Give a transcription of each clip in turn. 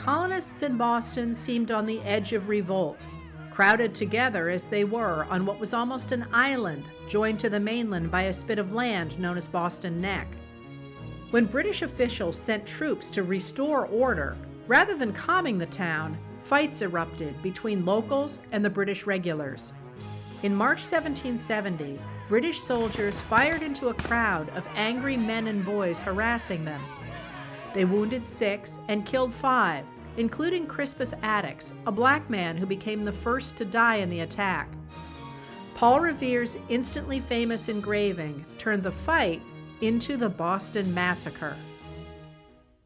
colonists in Boston seemed on the edge of revolt, crowded together as they were on what was almost an island joined to the mainland by a spit of land known as Boston Neck. When British officials sent troops to restore order, rather than calming the town, fights erupted between locals and the British regulars. In March 1770, British soldiers fired into a crowd of angry men and boys harassing them. They wounded 6 and killed 5, including Crispus Attucks, a black man who became the first to die in the attack. Paul Revere's instantly famous engraving turned the fight into the Boston Massacre.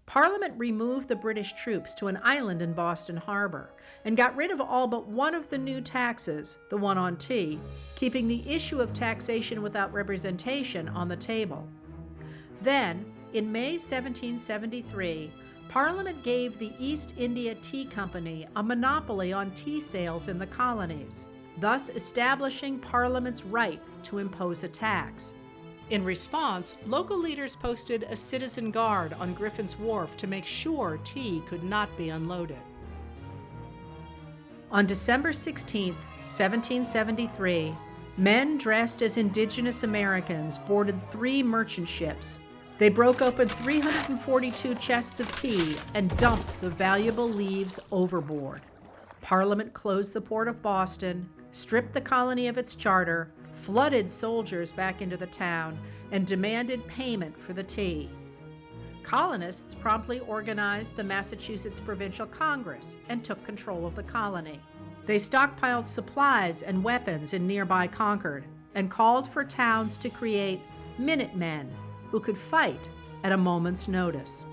Parliament removed the British troops to an island in Boston Harbor and got rid of all but one of the new taxes, the one on tea, keeping the issue of taxation without representation on the table. Then, in May 1773, Parliament gave the East India Tea Company a monopoly on tea sales in the colonies, thus establishing Parliament's right to impose a tax. In response, local leaders posted a citizen guard on Griffin's Wharf to make sure tea could not be unloaded. On December 16, 1773, men dressed as indigenous Americans boarded 3 merchant ships. They broke open 342 chests of tea and dumped the valuable leaves overboard. Parliament closed the port of Boston, stripped the colony of its charter, flooded soldiers back into the town, and demanded payment for the tea. Colonists promptly organized the Massachusetts Provincial Congress and took control of the colony. They stockpiled supplies and weapons in nearby Concord and called for towns to create Minutemen who could fight at a moment's notice.